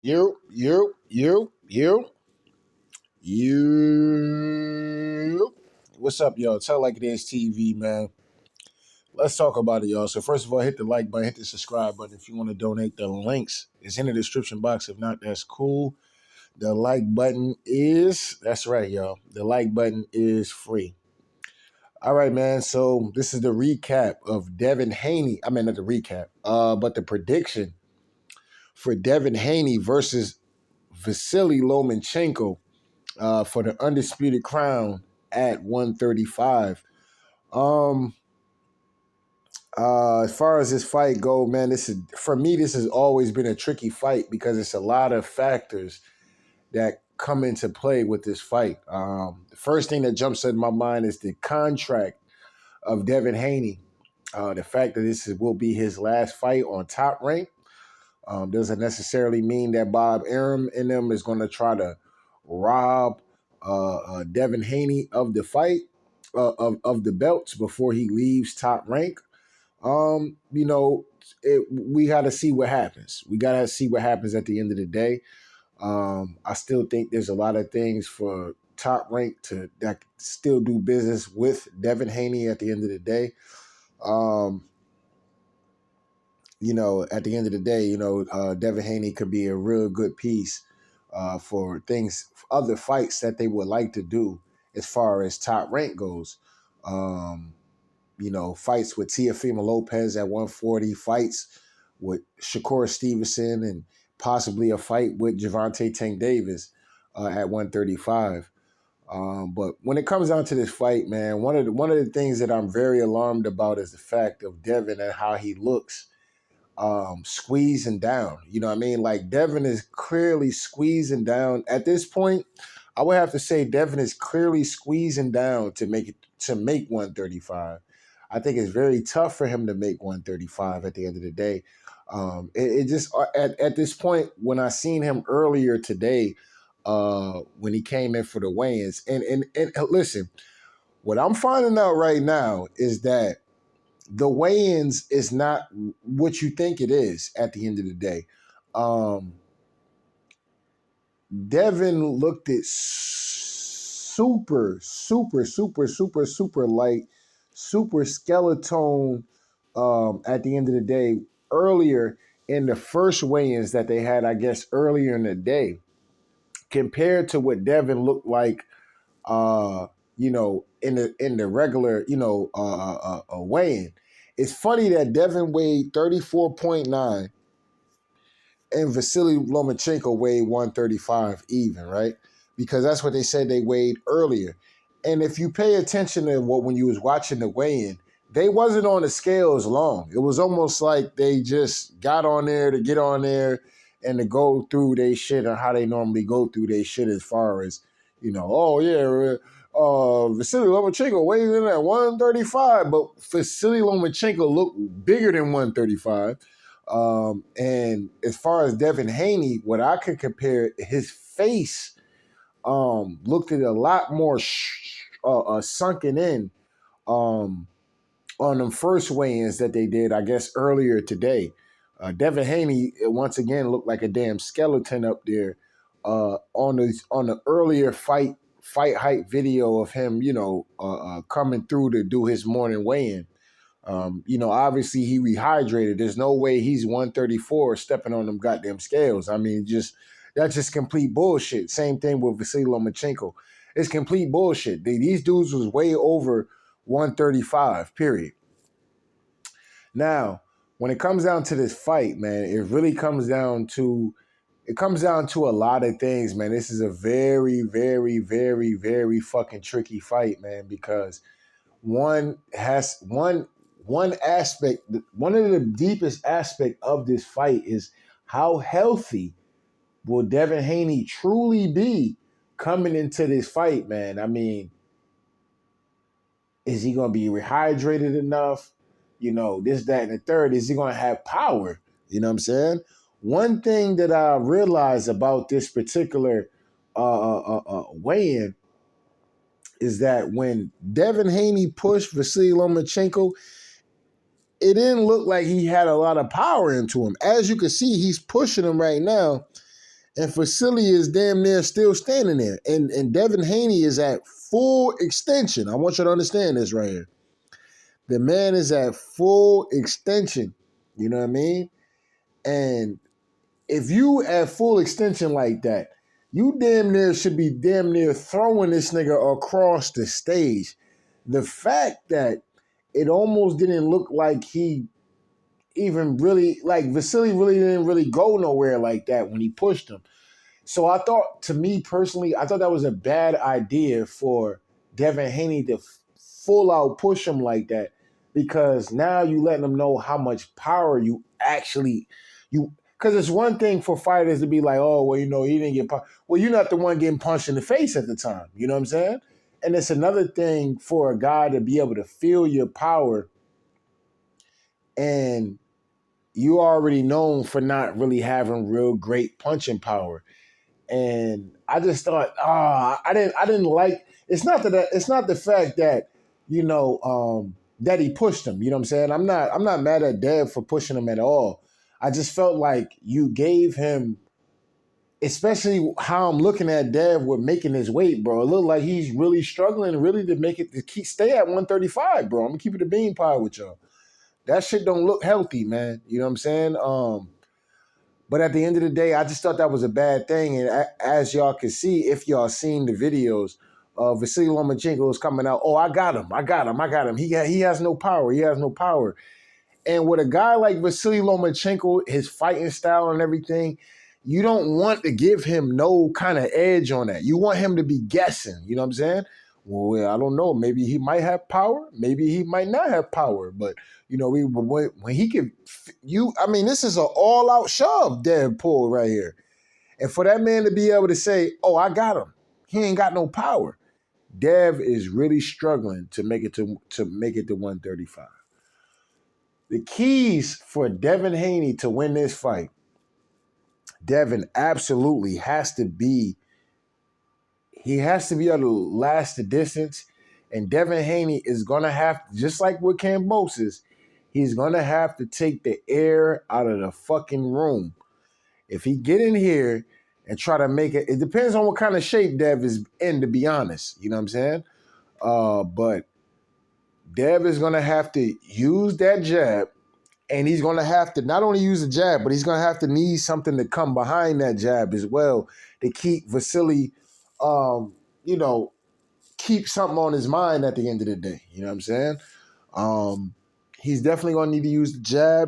You. What's up, y'all? Tell like it is TV, man. Let's talk about it, y'all. So first of all, hit the like button, hit the subscribe button. If you want to donate, the links is in the description box. If not, that's cool. The like button that's right, y'all. The like button is free. All right, man. So this is the recap of Devin Haney. I mean, not the recap, but the prediction for Devin Haney versus Vasily Lomachenko for the undisputed crown at 135. Um, as far as this fight go, man, this is for me. This has always been a tricky fight because it's a lot of factors that come into play with this fight. The first thing that jumps in my mind is the contract of Devin Haney. The fact that will be his last fight on Top Rank doesn't necessarily mean that Bob Arum and them is going to try to rob Devin Haney of the fight of the belts before he leaves Top Rank. You know, we got to see what happens. We got to see what happens at the end of the day. I still think there's a lot of things for Top Rank that still do business with Devin Haney at the end of the day. At the end of the day, Devin Haney could be a real good piece for other fights that they would like to do as far as Top Rank goes. Fights with Teofimo Lopez at 140, fights with Shakur Stevenson, and possibly a fight with Gervonta Tank Davis at 135. But when it comes down to this fight, man, one of the things that I'm very alarmed about is the fact of Devin and how he looks squeezing down. You know what I mean? Like Devin is clearly squeezing down. At this point, I would have to say Devin is clearly squeezing down to make 135. I think it's very tough for him to make 135 at the end of the day. It just at this point, when I seen him earlier today, when he came in for the weigh-ins, and listen, what I'm finding out right now is that the weigh-ins is not what you think it is at the end of the day. Devin looked at super, super, super, super, super light, super skeleton at the end of the day earlier in the first weigh-ins that they had, I guess, earlier in the day, compared to what Devin looked like in the regular, weigh-in. It's funny that Devin weighed 34.9 and Vasily Lomachenko weighed 135 even, right? Because that's what they said they weighed earlier. And if you pay attention to when you was watching the weigh-in, they wasn't on the scales long. It was almost like they just got on there to get on there and to go through their shit and how they normally go through their shit as far as, Vasily Lomachenko weighs in at 135, but Vasily Lomachenko looked bigger than 135. And as far as Devin Haney, what I could compare, his face looked at a lot more sunken in on them first weigh-ins that they did, I guess, earlier today. Devin Haney, once again, looked like a damn skeleton up there on the earlier fight hype video of him, coming through to do his morning weigh-in. Obviously he rehydrated. There's no way he's 134 stepping on them goddamn scales. I mean, that's just complete bullshit. Same thing with Vasily Lomachenko. It's complete bullshit. These dudes was way over 135, period. Now, when it comes down to this fight, man, it really comes down to a lot of things, man. This is a very, very, very, very fucking tricky fight, man, because one aspect, one of the deepest aspect of this fight is how healthy will Devin Haney truly be coming into this fight, man. I mean, is he going to be rehydrated enough? This, that, and the third. Is he going to have power? You know what I'm saying? One thing that I realized about this particular weigh-in is that when Devin Haney pushed Vasily Lomachenko, it didn't look like he had a lot of power into him. As you can see, he's pushing him right now, And Vasily is damn near still standing there. And Devin Haney is at full extension. I want you to understand this right here. The man is at full extension. You know what I mean? And if you at full extension like that, you damn near should be damn near throwing this nigga across the stage. The fact that it almost didn't look like he even really, like Vasily really didn't really go nowhere like that when he pushed him. So I thought, to me personally, I thought that was a bad idea for Devin Haney to full out push him like that, because now you letting them know how much power you actually, because it's one thing for fighters to be like, oh, well, you know, he didn't get punched. Well, you're not the one getting punched in the face at the time. You know what I'm saying? And it's another thing for a guy to be able to feel your power, and you already known for not really having real great punching power. And I just thought, I didn't like. It's not the fact that, you know, that he pushed him. You know what I'm saying? I'm not mad at Dev for pushing him at all. I just felt like you gave him, especially how I'm looking at Dev with making his weight, bro. It looked like he's really struggling really to make it to stay at 135, bro. I'm gonna keep it a bean pie with y'all. That shit don't look healthy, man. You know what I'm saying? But at the end of the day, I just thought that was a bad thing. And as y'all can see, if y'all seen the videos, Vasily Lomachenko is coming out. Oh, I got him. He has no power. He has no power. And with a guy like Vasily Lomachenko, his fighting style and everything, you don't want to give him no kind of edge on that. You want him to be guessing. You know what I'm saying? Well, I don't know. Maybe he might have power. Maybe he might not have power. But, you know, when he could, this is an all-out shove Dev pulled right here. And for that man to be able to say, oh, I got him. He ain't got no power. Dev is really struggling to make it to 135. The keys for Devin Haney to win this fight, Devin absolutely has to be able to last the distance. And Devin Haney is going to have, just like with Kambosos, he's going to have to take the air out of the fucking room. If he get in here and try to make it depends on what kind of shape Dev is in, to be honest. You know what I'm saying? But Dev is going to have to use that jab. And he's going to have to not only use the jab, but he's going to have to need something to come behind that jab as well to keep Vasily, keep something on his mind at the end of the day. You know what I'm saying? He's definitely going to need to use the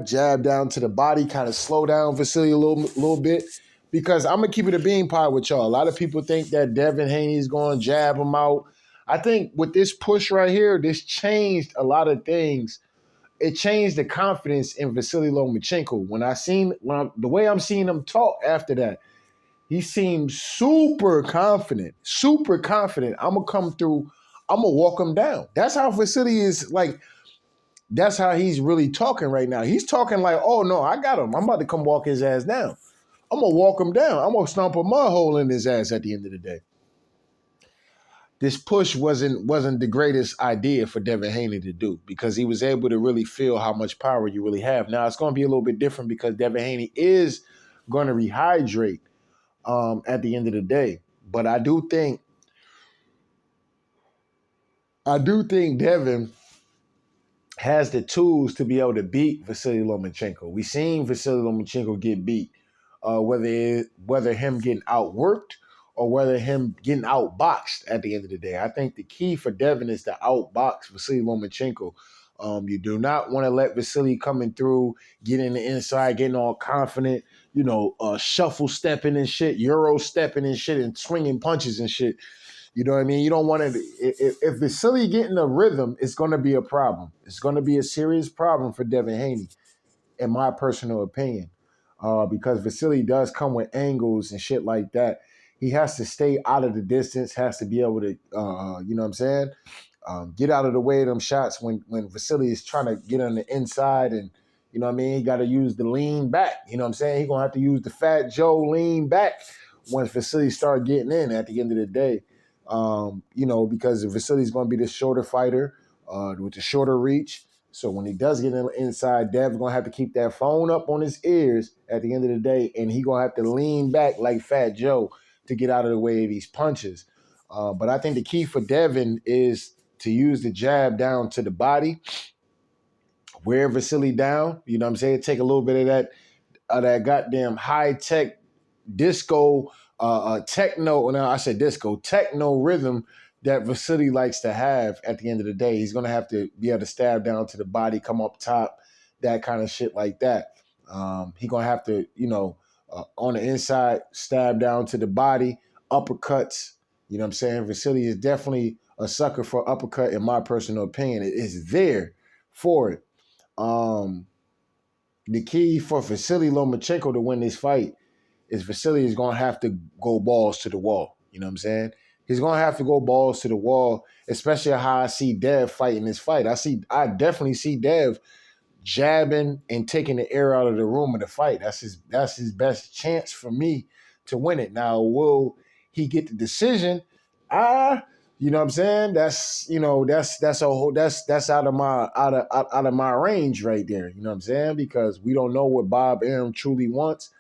jab down to the body, kind of slow down Vasily a little bit. Because I'm going to keep it a bean pie with y'all. A lot of people think that Devin Haney is going to jab him out. I think with this push right here, this changed a lot of things. It changed the confidence in Vasily Lomachenko. The way I'm seeing him talk after that, he seems super confident. I'm going to come through. I'm going to walk him down. That's how Vasily is like. That's how he's really talking right now. He's talking like, oh, no, I got him. I'm about to come walk his ass down. I'm going to walk him down. I'm going to stomp a mud hole in his ass at the end of the day. This push wasn't the greatest idea for Devin Haney to do, because he was able to really feel how much power you really have. Now, it's going to be a little bit different because Devin Haney is going to rehydrate at the end of the day. But I do think Devin has the tools to be able to beat Vasily Lomachenko. We've seen Vasily Lomachenko get beat, whether him getting outworked or whether him getting outboxed at the end of the day. I think the key for Devin is to outbox Vasily Lomachenko. You do not want to let Vasily coming through, get in the inside, getting all confident, shuffle stepping and shit, Euro stepping and shit, and swinging punches and shit. You know what I mean? You don't want to. If Vasily getting a rhythm, it's going to be a problem. It's going to be a serious problem for Devin Haney, in my personal opinion, because Vasily does come with angles and shit like that. He has to stay out of the distance, has to be able to, you know what I'm saying, get out of the way of them shots when Vasily is trying to get on the inside, and, you know what I mean, he got to use the lean back. You know what I'm saying? He's going to have to use the Fat Joe lean back once Vasily start getting in at the end of the day. Because Vasily's going to be the shorter fighter with the shorter reach. So when he does get inside, Dev's going to have to keep that phone up on his ears at the end of the day, and he going to have to lean back like Fat Joe to get out of the way of these punches. But I think the key for Devin is to use the jab down to the body, wear Vasily down, you know what I'm saying? Take a little bit of that goddamn high-tech disco, techno. Now I said disco, techno rhythm that Vasily likes to have. At the end of the day, he's gonna have to be able to stab down to the body, come up top, that kind of shit like that. He's gonna have to, on the inside, stab down to the body, uppercuts. You know what I'm saying? Vasily is definitely a sucker for uppercut, in my personal opinion. It is there for it. The key for Vasily Lomachenko to win this fight is Vasily is going to have to go balls to the wall. You know what I'm saying? He's going to have to go balls to the wall, especially how I see Dev fighting this fight. I definitely see Dev jabbing and taking the air out of the room of the fight. That's his best chance for me to win it. Now, will he get the decision? You know what I'm saying? That's out of my range right there. You know what I'm saying? Because we don't know what Bob Arum truly wants.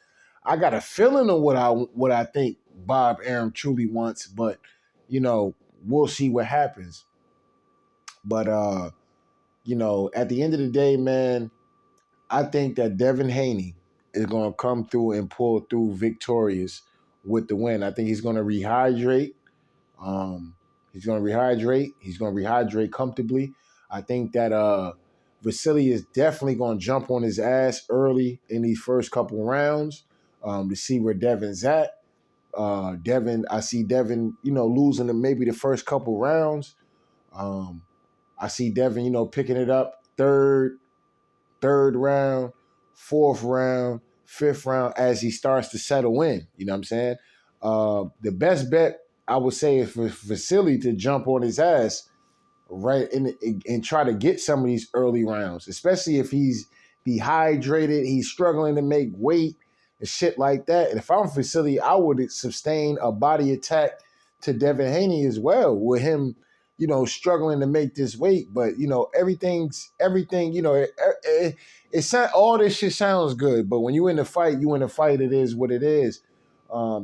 I got a feeling of what I think Bob Arum truly wants, but we'll see what happens. But at the end of the day, man, I think that Devin Haney is going to come through and pull through victorious with the win. I think he's going to rehydrate. He's going to rehydrate. He's going to rehydrate comfortably. I think that Vasily is definitely going to jump on his ass early in these first couple rounds to see where Devin's at. I see Devin, losing in maybe the first couple rounds. I see Devin, picking it up third round, fourth round, fifth round as he starts to settle in. You know what I'm saying? The best bet I would say is for Vasily to jump on his ass right and try to get some of these early rounds, especially if he's dehydrated, he's struggling to make weight and shit like that. And if I'm Vasily, I would sustain a body attack to Devin Haney as well with him, struggling to make this weight. But, everything, all this shit sounds good. But when you in the fight, it is what it is.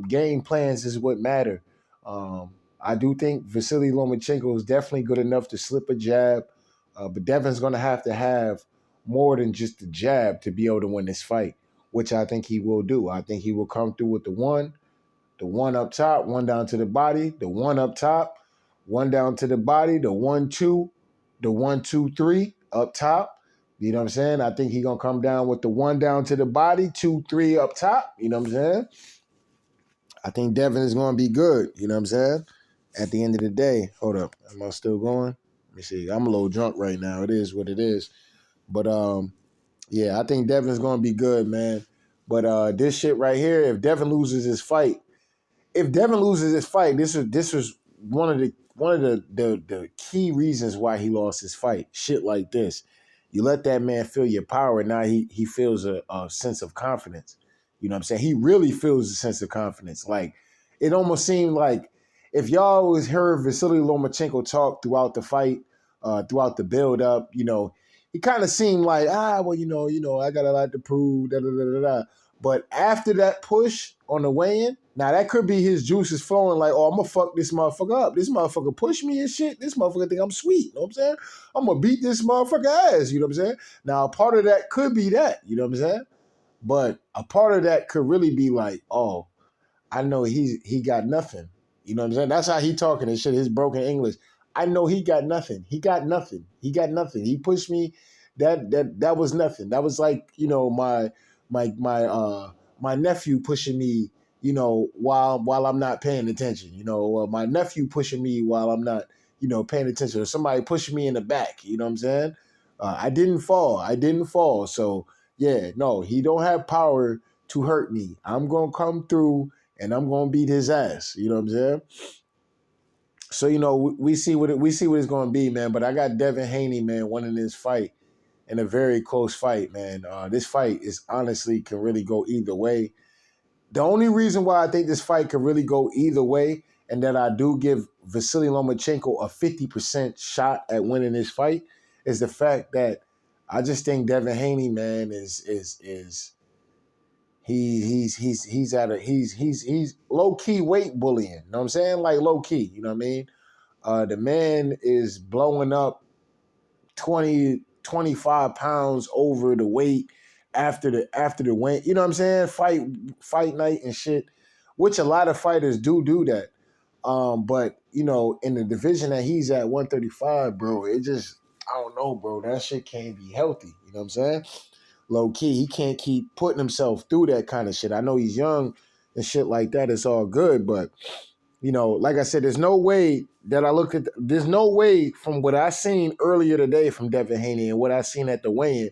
Game plans is what matter. I do think Vasily Lomachenko is definitely good enough to slip a jab, but Devin's going to have more than just the jab to be able to win this fight, which I think he will do. I think he will come through with the one up top, one down to the body, the one up top, one down to the body, the 1-2, the 1-2-3 up top. You know what I'm saying? I think he's going to come down with the one down to the body, 2-3 up top. You know what I'm saying? I think Devin is going to be good. You know what I'm saying? At the end of the day, hold up. Am I still going? Let me see. I'm a little drunk right now. It is what it is. But, yeah, I think Devin's going to be good, man. But this shit right here, if Devin loses his fight, this was one of the key reasons why he lost his fight. Shit like this. You let that man feel your power, and now he feels a sense of confidence. You know what I'm saying? He really feels a sense of confidence. Like, it almost seemed like if y'all always heard Vasily Lomachenko talk throughout the fight, throughout the build-up, he kind of seemed like, I got a lot to prove, da-da-da-da-da. But after that push on the weigh-in, now that could be his juices flowing like, oh, I'm going to fuck this motherfucker up. This motherfucker push me and shit. This motherfucker think I'm sweet. You know what I'm saying? I'm going to beat this motherfucker ass. You know what I'm saying? Now, a part of that could be that. You know what I'm saying? But a part of that could really be like, oh, I know he got nothing. You know what I'm saying? That's how he talking and shit, his broken English. I know he got nothing. He got nothing. He got nothing. He pushed me. That was nothing. That was like, my nephew pushing me, while I'm not paying attention. My nephew pushing me while I'm not, paying attention. Or somebody pushing me in the back. You know what I'm saying? I didn't fall. So yeah, no, he don't have power to hurt me. I'm gonna come through and I'm gonna beat his ass. You know what I'm saying? So we see what it's gonna be, man. But I got Devin Haney, man, winning this fight in a very close fight, man. This fight is honestly can really go either way. The only reason why I think this fight could really go either way, and that I do give Vasily Lomachenko a 50% shot at winning this fight, is the fact that I just think Devin Haney, man, is he's low key weight bullying. You know what I'm saying? Like low key. You know what I mean? The man is blowing up 20, 25 pounds over the weight after the win. You know what I'm saying? Fight night and shit, which a lot of fighters do that. But you know, in the division that he's at, 135, bro, it just I don't know, bro. That shit can't be healthy. You know what I'm saying? Low key, he can't keep putting himself through that kind of shit. I know he's young and shit like that. It's all good, but you know, like I said, there's no way that I look at. There's no way from what I seen earlier today from Devin Haney and what I seen at the weigh-in.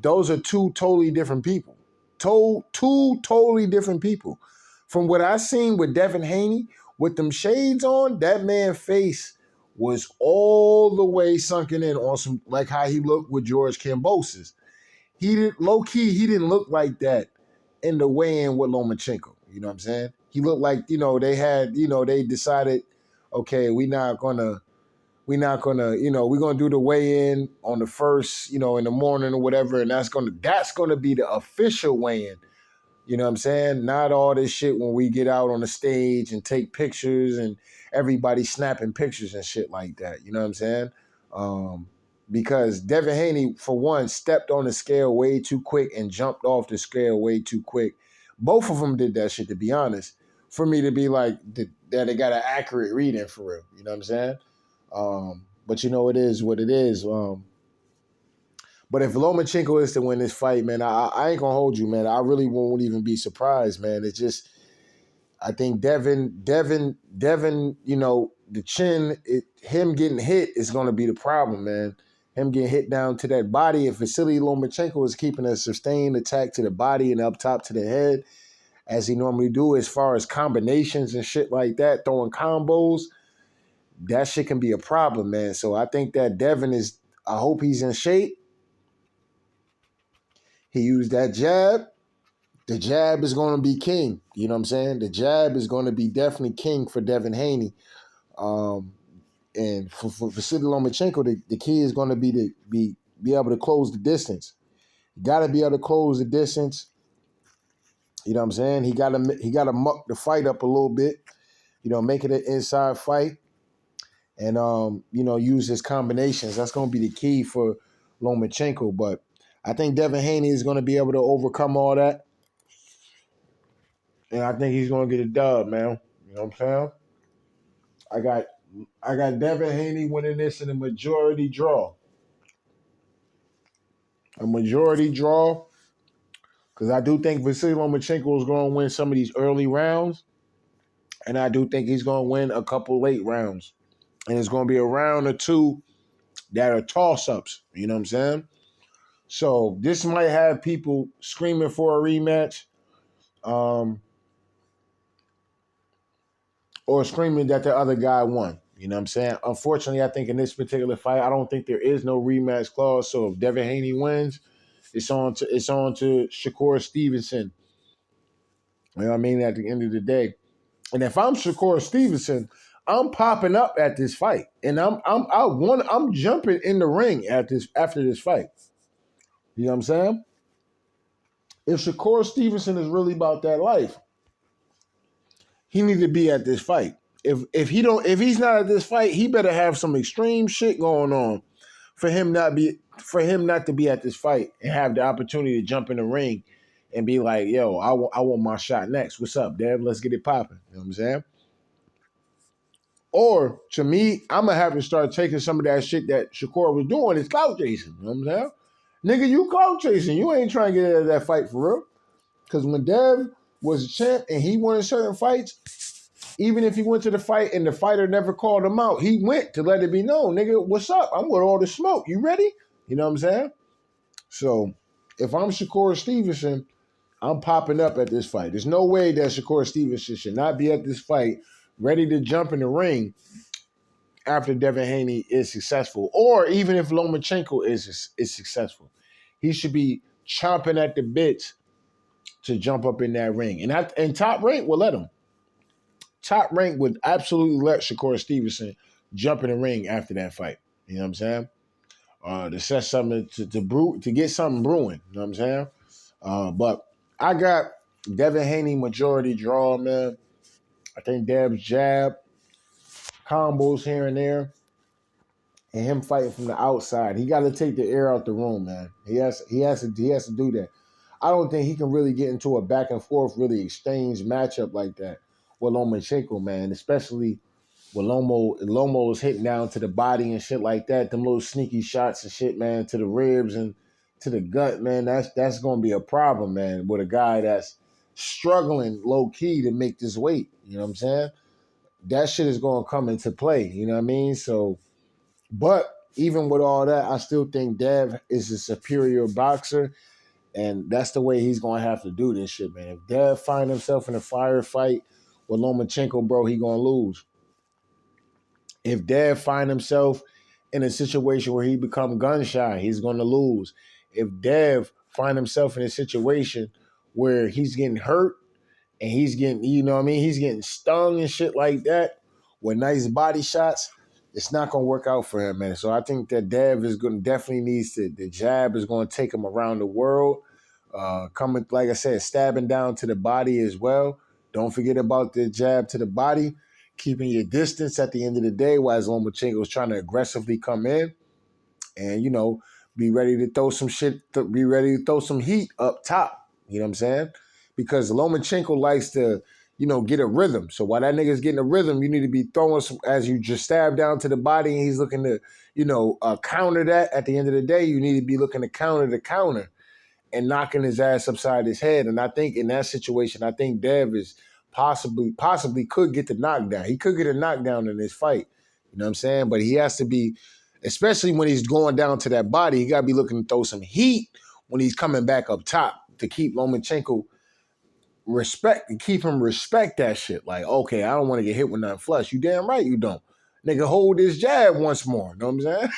Those are two totally different people. Two totally different people. From what I seen with Devin Haney, with them shades on, that man's face was all the way sunken in on some like how he looked with George Kambosos. He did low key. He didn't look like that in the weigh-in with Lomachenko. You know what I'm saying? He looked like, you know, they decided, okay, we're gonna, we're gonna do the weigh-in on the first, you know, in the morning or whatever, and that's gonna be the official weigh-in. You know what I'm saying? Not all this shit when we get out on the stage and take pictures and everybody snapping pictures and shit like that. You know what I'm saying? Because Devin Haney, for one, stepped on the scale way too quick and jumped off the scale way too quick. Both of them did that shit, to be honest, for me to be like that they got an accurate reading for real. You know what I'm saying? But you know, it is what it is. But if Lomachenko is to win this fight, man, I ain't gonna hold you, man. I really won't even be surprised, man. It's just, I think Devin, you know, the chin, him getting hit is gonna be the problem, man. Him getting hit down to that body. If Vasily Lomachenko is keeping a sustained attack to the body and up top to the head, as he normally do, as far as combinations and shit like that, throwing combos, that shit can be a problem, man. So I think that Devin is, I hope he's in shape. He used that jab. The jab is going to be king. You know what I'm saying? The jab is going to be definitely king for Devin Haney. And for Vasily Lomachenko, the key is going to be to be able to close the distance. You got to be able to close the distance. You know what I'm saying? He got to muck the fight up a little bit. You know, make it an inside fight, and you know, use his combinations. That's going to be the key for Lomachenko. But I think Devin Haney is going to be able to overcome all that. And I think he's gonna get a dub, man. You know what I'm saying? I got Devin Haney winning this in a majority draw. A majority draw. Because I do think Vasily Lomachenko is going to win some of these early rounds. And I do think he's going to win a couple late rounds. And it's going to be a round or two that are toss-ups. You know what I'm saying? So this might have people screaming for a rematch. Or screaming that the other guy won. You know what I'm saying? Unfortunately, I think in this particular fight, I don't think there is no rematch clause. So if Devin Haney wins, it's on to Shakur Stevenson. You know what I mean? At the end of the day. And if I'm Shakur Stevenson, I'm popping up at this fight. And I'm jumping in the ring after this fight. You know what I'm saying? If Shakur Stevenson is really about that life, he needs to be at this fight. If he's not at this fight, he better have some extreme shit going on for him not to be at this fight and have the opportunity to jump in the ring and be like, yo, I want my shot next. What's up, Dev? Let's get it popping. You know what I'm saying? Or to me, I'm gonna have to start taking some of that shit that Shakur was doing is clout chasing. You know what I'm saying? Nigga, you clout chasing. You ain't trying to get out of that fight for real. Because when Dev was a champ and he won certain fights, even if he went to the fight and the fighter never called him out, he went to let it be known, nigga, what's up? I'm with all the smoke. You ready? You know what I'm saying? So if I'm Shakur Stevenson, I'm popping up at this fight. There's no way that Shakur Stevenson should not be at this fight ready to jump in the ring after Devin Haney is successful, or even if Lomachenko is successful. He should be chomping at the bits to jump up in that ring. And Top Rank will let him. Top Rank would absolutely let Shakur Stevenson jump in the ring after that fight. You know what I'm saying? to set something to brew to get something brewing. You know what I'm saying? But I got Devin Haney majority draw, man. I think Dev's jab, combos here and there, and him fighting from the outside. He got to take the air out the room, man. He has to do that. I don't think he can really get into a back and forth, really exchange matchup like that with Lomachenko, man. Especially with Lomo's hitting down to the body and shit like that. Them little sneaky shots and shit, man, to the ribs and to the gut, man. That's gonna be a problem, man, with a guy that's struggling low key to make this weight. You know what I'm saying? That shit is gonna come into play. You know what I mean? So, but even with all that, I still think Dev is a superior boxer, and that's the way he's gonna have to do this shit, man. If Dev find himself in a firefight with Lomachenko, bro, he gonna lose. If Dev find himself in a situation where he become gun shy, he's gonna lose. If Dev find himself in a situation where he's getting hurt and he's getting, you know what I mean, he's getting stung and shit like that with nice body shots, it's not gonna work out for him, man. So I think that Dev is gonna definitely needs to, the jab is gonna take him around the world. Coming, like I said, stabbing down to the body as well. Don't forget about the jab to the body. Keeping your distance at the end of the day, while Lomachenko is trying to aggressively come in and, be ready to throw some shit, be ready to throw some heat up top. You know what I'm saying? Because Lomachenko likes to, get a rhythm. So while that nigga's getting a rhythm, you need to be throwing some, as you just stab down to the body and he's looking to, counter that. At the end of the day, you need to be looking to counter the counter and knocking his ass upside his head. And I think in that situation, I think Dev is possibly could get the knockdown. He could get a knockdown in this fight. You know what I'm saying? But he has to be, especially when he's going down to that body, he got to be looking to throw some heat when he's coming back up top to keep Lomachenko keep him respect that shit. Like, okay, I don't want to get hit with nothing flush. You damn right you don't. Nigga, hold this jab once more. You know what I'm saying?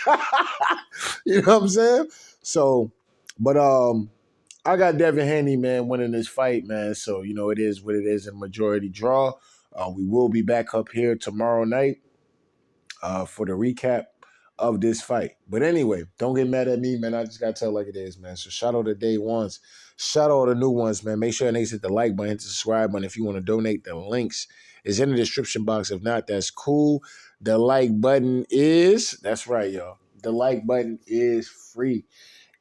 You know what I'm saying? So, but I got Devin Haney, man, winning this fight, man. So, it is what it is, a majority draw. We will be back up here tomorrow night for the recap of this fight. But anyway, don't get mad at me, man. I just got to tell like it is, man. So shout out to day ones. Shout out to the new ones, man. Make sure you hit the like button, hit the subscribe button. If you want to donate, the links is in the description box. If not, that's cool. The like button that's right, y'all. The like button is free.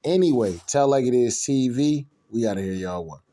Anyway, tell like it is TV. We out of here, y'all. One.